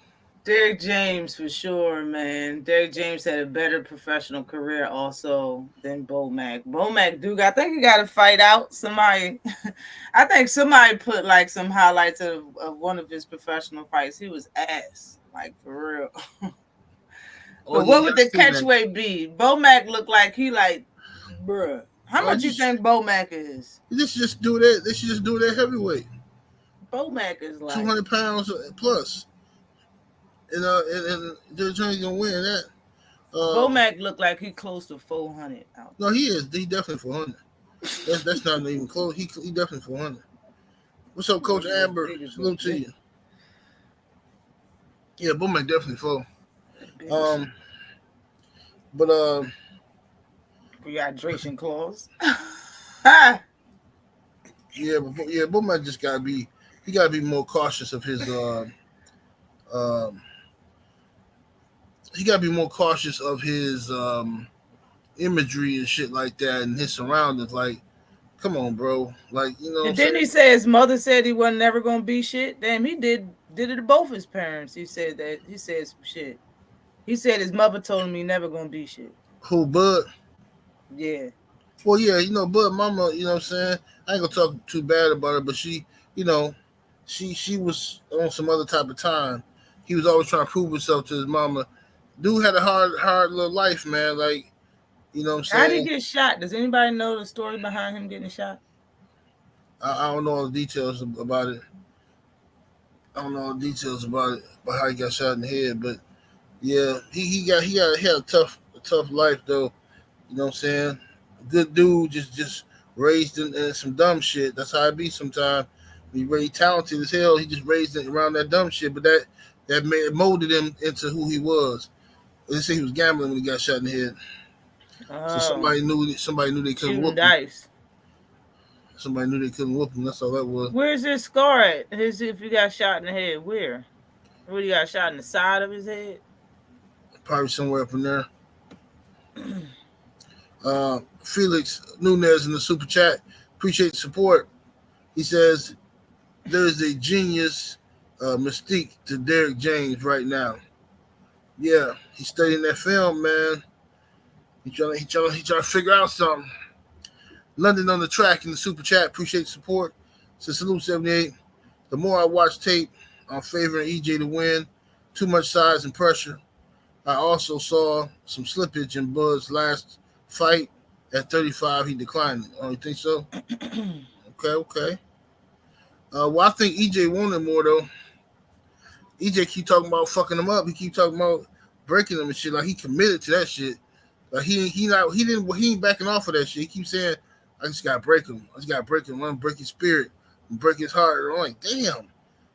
Derrick James for sure, man. Derrick James had a better professional career also than Bomac. Bomac Duke, I think he got to fight out somebody. I think somebody put like some highlights of one of his professional fights. He was ass, like for real. Oh But yeah, what yeah, would I the seen that. catchweight be? Bomac looked like he like, bruh. How Oh, much you think Bomac is? they should just do that. They should just do that heavyweight, Bomac is two like hundred pounds plus, and they're trying to win that. Bomac looked like he close to 400 out No, he is. He definitely 400. That's not even close. He definitely 400. What's up, there. Coach He as Amber? big as a Salute to bitch. you. Yeah, Bowman definitely 4. Big as shit. Um, but Rehydration clause. yeah, Bowman just gotta be. He gotta be more cautious of his. Um, he gotta be more cautious of his imagery and shit like that, and his surroundings. Like, come on, bro. Like, you know what I'm And then he saying? said his mother said he wasn't never gonna be shit. Damn, he did it to both his parents. He said that he said some shit. He said his mother told him he never gonna be shit. Who, Bud? Yeah. Well, yeah, Bud, Mama. You know what I'm saying? I ain't gonna talk too bad about her, but she, you know, she was on some other type of time. He was always trying to prove himself to his mama. Dude had a hard little life, man. Like, you know what I'm How did he saying? get shot? Does anybody know the story behind him getting shot? I don't know all the details about it. I don't know all the details about it, about how he got shot in the head. But yeah, he had a tough life though. You know what I'm saying? Good dude, just raised in some dumb shit. That's how it be sometimes. He raised talented as hell. He just raised it around that dumb shit, but molded him into who he was. They say he was gambling when he got shot in the head. So Oh, somebody knew they couldn't shooting whoop him. dice. Somebody knew they couldn't whoop him. That's all that was. Where's his scar at? If he got shot in the head, where? Where he got shot in the side of his head? Probably somewhere up in there. Felix Nunez in the super chat. Appreciate the support. He says there is a genius mystique to Derrick James right now. Yeah, he's studying that film, man. He trying to figure out something. London on the track in the super chat. Appreciate the support. Says salute 78. The more I watch tape, I'm favoring EJ to win. Too much size and pressure. I also saw some slippage in Bud's last fight. At 35, he declined it. Oh, you think so? Okay. Well, I think EJ wanted more though. EJ keep talking about fucking him up. He keep talking about breaking him and shit. Like he committed to that shit. Like he ain't backing off of that shit. He keeps saying, I just gotta break him. I just gotta break him. I'm gonna break his spirit and break his heart. I'm like, damn,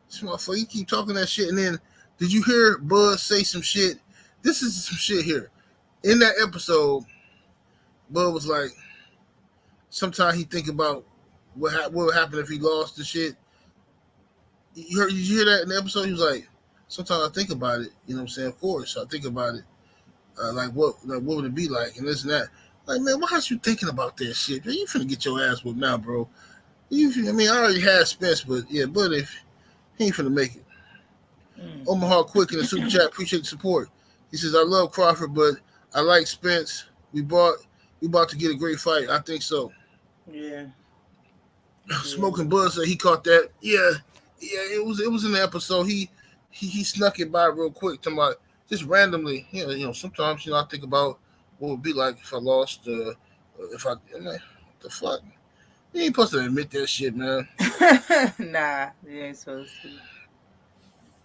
this motherfucker, you keep talking that shit. And then did you hear Bud say some shit? This is some shit here. In that episode, Bud was like, sometimes he think about what would happen if he lost the shit. Did you hear that in the episode? He was like, sometimes I think about it. You know what I'm saying? Of course, I think about it. Like what would it be like, and this and that. Like, man, why aren't you thinking about that shit? Man, you finna get your ass whooped now, bro. I already had Spence, but yeah, but if he ain't finna make it. Omaha Quick in the super chat, appreciate the support. He says, I love Crawford, but I like Spence. We about to get a great fight. I think so. Yeah. Smoking Buzz said he caught that. Yeah, it was in the episode. He snuck it by real quick. To my just randomly. Sometimes I think about what it would be like if I lost. If I I'm like, what the fuck? You ain't supposed to admit that shit, man. Nah, you ain't supposed to.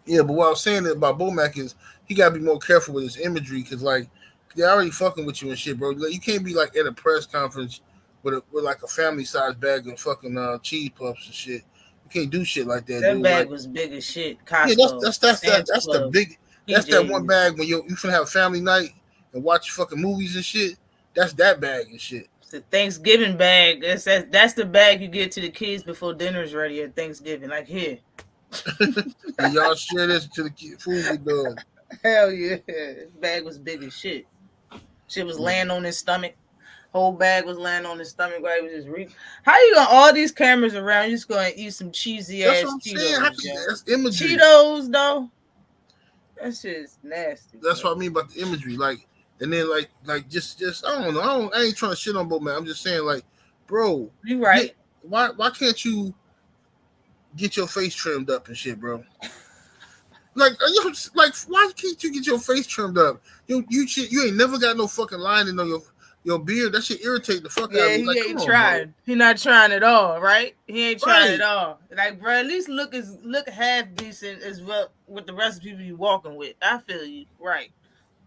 Yeah, but what I was saying about Bomac is he gotta be more careful with his imagery because like they're already fucking with you and shit, bro. Like, you can't be like at a press conference with like a family size bag of fucking cheese puffs and shit. You can't do shit like that, That dude. bag Like, was big as shit. yeah, Costco, that's the Club, big that's that one PJs. bag when you finna have a family night and watch fucking movies and shit. That's that bag and shit. It's the Thanksgiving bag. That's the bag you get to the kids before dinner's ready at Thanksgiving. Like, here. And y'all share this till the food get done. Hell yeah. This bag was big as shit. Shit was laying on his stomach. Whole bag was laying on his stomach while he was just How you gonna all these cameras around? You just gonna eat some cheesy That's ass what I'm saying. Cheetos, yo. That's imagery. Cheetos though. That shit's nasty, That's bro. what I mean about the imagery. Like, and then just I don't know. I ain't trying to shit on Bo Mac. I'm just saying, like, bro, You get right. why can't you get your face trimmed up and shit, bro? Like, why can't you get your face trimmed up? You ain't never got no fucking lining on your beard. That shit irritate the fuck out of Yeah, me. he Like, come ain't on, bro. trying. He not trying at all, right? He ain't trying at Right, all. Like, bro, at least look half decent as well with the rest of people you walking with. I feel you, right?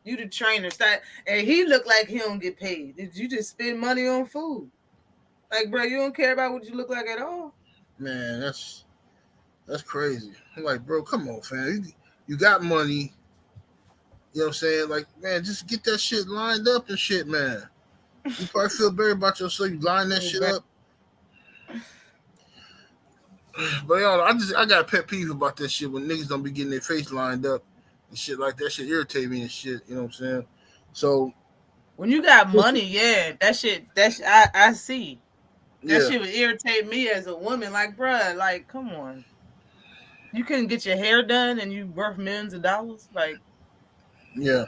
You the trainer, start, and he look like he don't get paid. Did you just spend money on food? Like, bro, you don't care about what you look like at all. man. That's crazy. I'm like, bro, come on, fam. You got money. You know what I'm saying? Like, man, just get that shit lined up and shit, man. You probably feel better about yourself. You line that shit up. But yo, I got a pet peeve about that shit when niggas don't be getting their face lined up and shit like that. Shit irritate me and shit. You know what I'm saying? So When you got money, yeah, I see. That yeah, shit would irritate me as a woman. Like, bruh, like, come on. You couldn't get your hair done and you worth millions of dollars? Like, yeah,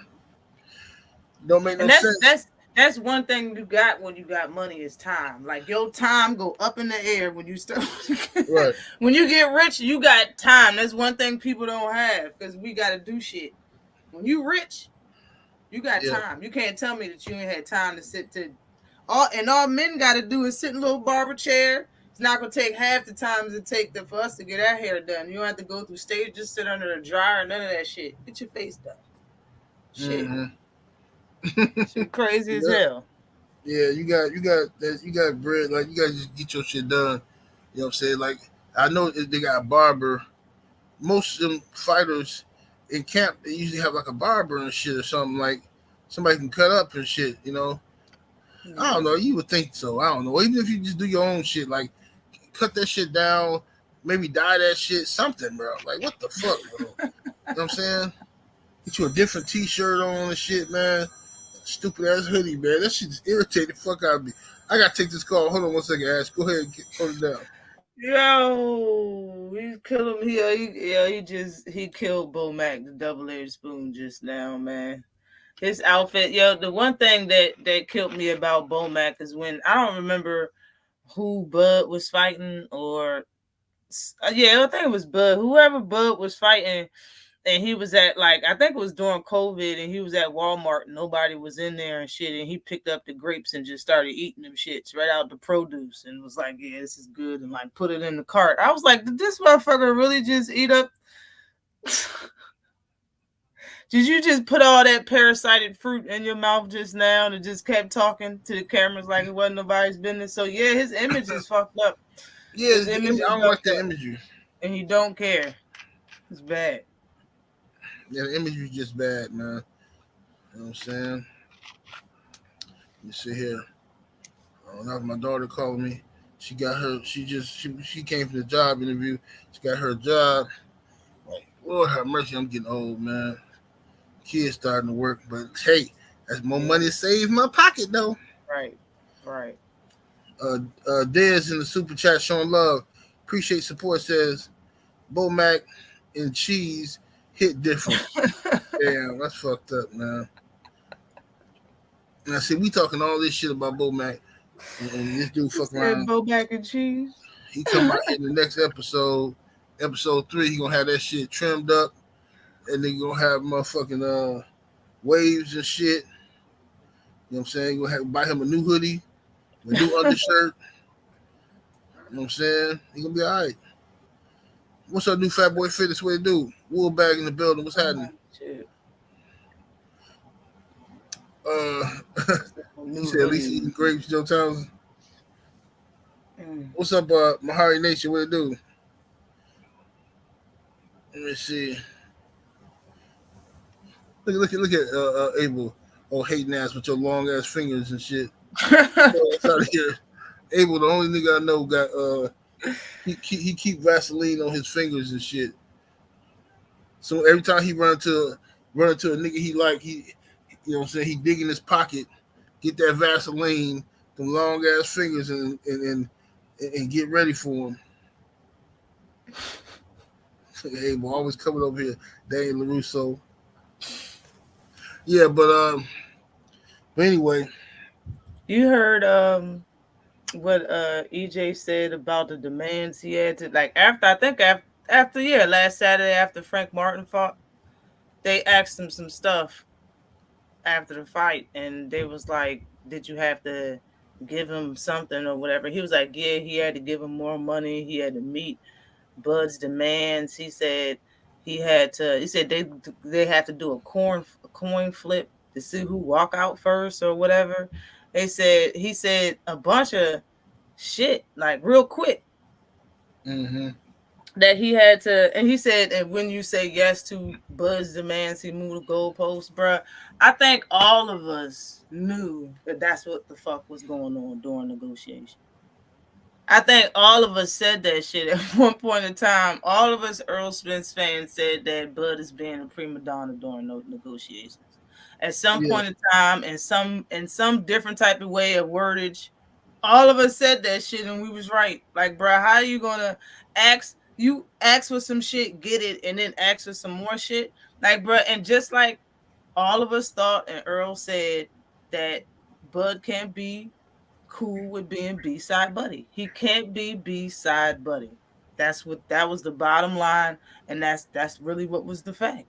don't make no and that's sense. that's that's one thing you got when you got money is time. Like your time go up in the air when you start Right. when you get rich, you got time. That's one thing people don't have because we gotta do shit. When you rich, you got Yeah. time. You can't tell me that you ain't had time to sit to all men gotta do is sit in a little barber chair. It's not gonna take half the time it take for us to get our hair done. You don't have to go through stages, sit under the dryer, none of that shit. Get your face done. Shit. Mm-hmm. Shit crazy as Yeah. hell. Yeah. You got bread. Like, you got to just get your shit done. You know what I'm saying? Like, I know if they got a barber. Most of them fighters in camp, they usually have like a barber and shit or something, like somebody can cut up and shit. You know, I don't Yeah. know. You would think so. I don't know. Even if you just do your own shit, like cut that shit down, maybe dye that shit, something, bro. Like, what the fuck, bro? You know what I'm saying? Get you a different T-shirt on and shit, man. Stupid ass hoodie, man. That shit just irritated the fuck out of me. I gotta take this call. Hold on one second, Ash. Go ahead and hold it down. Yo, he killed him. He killed Bo Mac, the double edged spoon, just now, man. His outfit, yo. The one thing that killed me about Bo Mac is when I don't remember who Bud was fighting, or yeah, I think it was Bud. Whoever Bud was fighting, and he was at, like, I think it was during COVID, and he was at Walmart and nobody was in there and shit, and he picked up the grapes and just started eating them shits right out the produce and was like, yeah, this is good, and like put it in the cart. I was like, did this motherfucker really just eat up? Did you just put all that parasited fruit in your mouth just now and just kept talking to the cameras like it wasn't nobody's business? So yeah, his image is fucked up. Yeah, His image I is don't like fucked the up, imagery. and he don't care. It's bad. Yeah, the imagery is just bad, man. You know what I'm saying? You sit here. Now my daughter called me. She got her. She came from the job interview. She got her job. Like, Lord have mercy, I'm getting old, man. Kids starting to work, but hey, that's more Yeah, money saved in my pocket though. right, right. Dez in the super chat showing love. Appreciate support. Says Bo Mac and cheese hit different. Damn, that's fucked up, man. And I see we talking all this shit about Bo Mac, and this dude He fuck said around. Bo Mac and cheese. He come out in the next episode 3. He gonna have that shit trimmed up, and they gonna have motherfucking waves and shit. You know what I'm saying? You gonna have buy him a new hoodie, a new undershirt. You know what I'm saying? He gonna be all right. What's up, new Fat Boy Fitness? What it do? Wool bag in the building. What's happening? Shit. Uh, he New said at least eating hoodie. grapes, Joe Townsend. Mm. What's up, Mahari Nation? What it do? Let me see. Look at Abel. Oh, hating ass with your long ass fingers and shit. It's out of here. Abel, the only nigga I know got he keep Vaseline on his fingers and shit. So every time he run into a nigga he like, he you know what I'm saying, he dig in his pocket, get that Vaseline, them long ass fingers and get ready for him. Abel always coming over here. Daniel LaRusso. Yeah, but anyway, You heard what EJ said about the demands he had to, like, after, I think after yeah, last Saturday after Frank Martin fought, they asked him some stuff after the fight, and they was like, did you have to give him something or whatever? He was like, yeah, he had to give him more money, he had to meet Bud's demands. He said he said they had to do a coin flip to see who walk out first or whatever. He said a bunch of shit, like, real quick, mm-hmm. that he had to, and he said, and when you say yes to Bud's demands, he moved the goalposts, bruh. I think all of us knew that that's what the fuck was going on during negotiation. I think all of us said that shit at one point in time. All of us Earl Spence fans said that Bud is being a prima donna during those negotiations. At some Yeah, point in time, in some different type of way of wordage, all of us said that shit, and we was right. Like, bro, how are you gonna ask for some shit, get it, and then ask for some more shit? Like, bro, and just like all of us thought, and Earl said that Bud can't be cool with being B-side buddy. He can't be B-side buddy. That was the bottom line, and that's really what was the fact.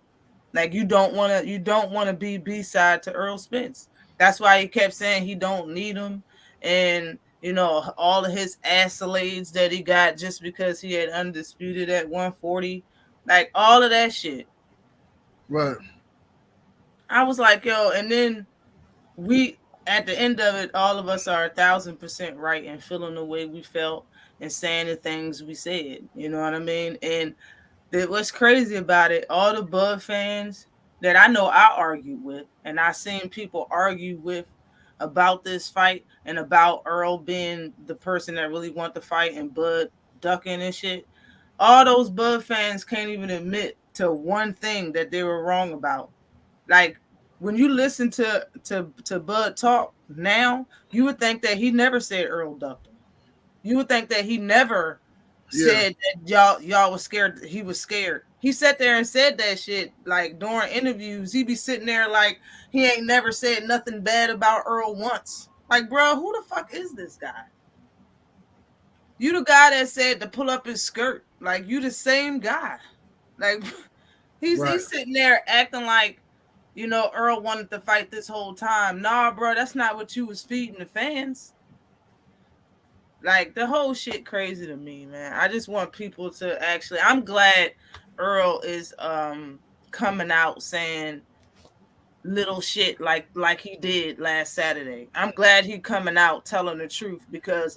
Like, you don't wanna be B-side to Earl Spence. That's why he kept saying he don't need him, and all of his accolades that he got just because he had undisputed at 140, like all of that shit. right, I was like, yo, and then we at the end of it, all of us are 1,000% right and feeling the way we felt and saying the things we said. You know what I mean? And what's crazy about it, all the Bud fans that I know I argued with, and I seen people argue with about this fight and about Earl being the person that really want to fight and Bud ducking and shit. All those Bud fans can't even admit to one thing that they were wrong about. Like, when you listen to Bud talk now, you would think that he never said Earl ducked him. You would think that he never yeah, said that y'all was scared. He was scared. He sat there and said that shit, like, during interviews. He be sitting there like he ain't never said nothing bad about Earl once. Like, bro, who the fuck is this guy? You the guy that said to pull up his skirt. Like, you the same guy. Like, right. he's sitting there acting like, Earl wanted to fight this whole time. Nah, bro, that's not what you was feeding the fans. Like, the whole shit crazy to me, man. I just want people to actually. I'm glad Earl is coming out saying little shit like he did last Saturday. I'm glad he coming out telling the truth, because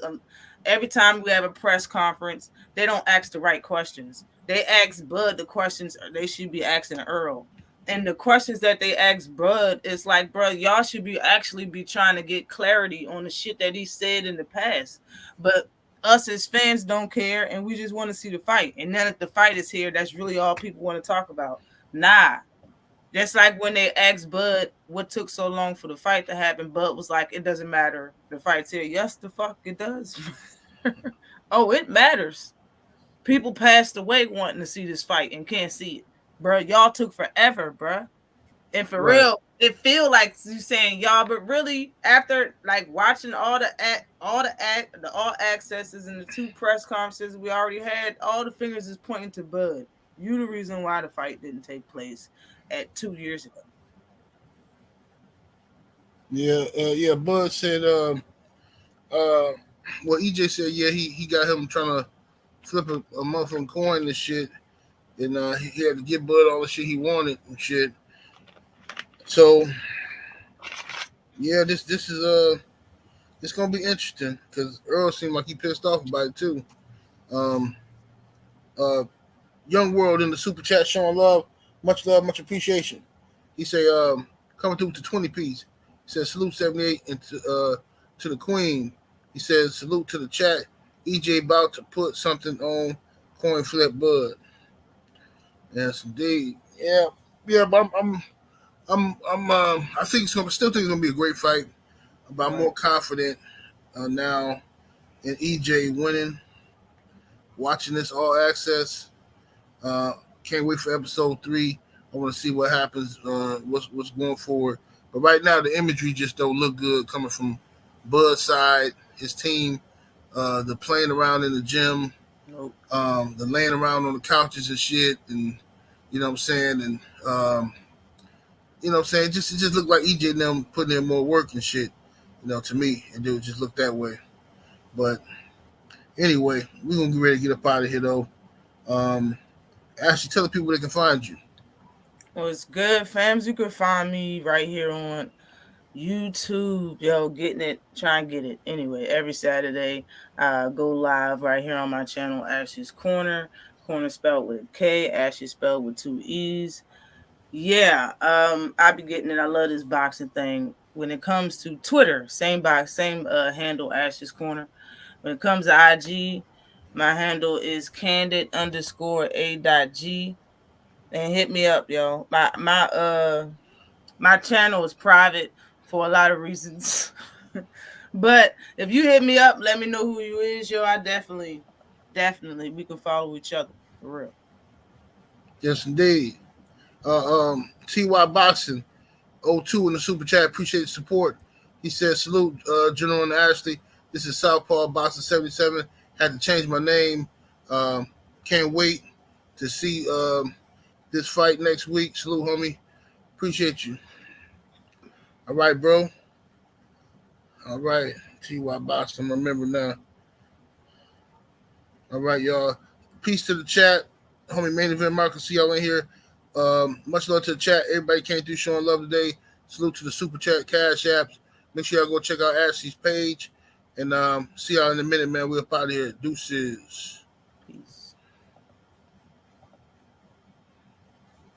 every time we have a press conference, they don't ask the right questions. They ask Bud the questions they should be asking Earl. And the questions that they ask Bud is like, bro, y'all should be actually be trying to get clarity on the shit that he said in the past. But us as fans don't care, and we just want to see the fight. And now that the fight is here, that's really all people want to talk about. Nah, just like when they asked Bud what took so long for the fight to happen, Bud was like, it doesn't matter. The fight's here. Yes, the fuck it does. Oh, it matters. People passed away wanting to see this fight and can't see it. Bro, y'all took forever, bro. And for Right. real, it feel like you saying y'all, but really, after like watching the all accesses and the two press conferences we already had, all the fingers is pointing to Bud. You the reason why the fight didn't take place at 2 years ago. Yeah, yeah. Bud said, uh, well, EJ said, yeah, he got him trying to flip a motherfucking coin and shit, and he had to give Bud all the shit he wanted and shit. So yeah, this is it's gonna be interesting because Earl seemed like he pissed off about it too. Um, uh, Young World in the super chat showing love, much appreciation. He say, coming through to 20 piece. He says salute 78 and to the Queen. He says salute to the chat. EJ about to put something on coin flip Bud. Yes, indeed. Yeah, yeah. But I think still think it's gonna be a great fight. But I'm Right. more confident now in EJ winning. Watching this all access. Uh, can't wait for episode 3 I want to see what happens. What's going forward. But right now, the imagery just don't look good coming from Bud's side, his team, the playing around in the gym, Nope. the laying around on the couches and shit, and you know what I'm saying, and you know what I'm saying, it just looked like EJ and them putting in more work and shit, to me, and it would just look that way. But anyway, we're gonna get ready to get up out of here though. Um, Actually, tell the people they can find you. Well, it's good, fams. You can find me right here on YouTube, yo, getting it, try and get it. Anyway, every Saturday, go live right here on my channel, Ashley's Corner. Corner spelled with a K, Ashley spelled with two E's. Yeah, I be getting it. I love this boxing thing. When it comes to Twitter, same handle, Ashley's Corner. When it comes to IG, my handle is candid_a.g. And hit me up, yo. My channel is private for a lot of reasons. But if you hit me up, let me know who you is, yo. I definitely we can follow each other for real. Yes, indeed. TY Boxing 02 in the super chat. Appreciate the support. He said, "Salute, General and Ashley. This is Southpaw Boxing 77. Had to change my name. Can't wait to see this fight next week. Salute, homie. Appreciate you. All right, bro. All right, TY Boxing. Remember now. All right, y'all. Peace to the chat. Homie, main event Marcus. See y'all in here. Much love to the chat. Everybody came through showing love today. Salute to the super chat, cash apps. Make sure y'all go check out Ashley's page. And see y'all in a minute, man. We're up out of here. Deuces.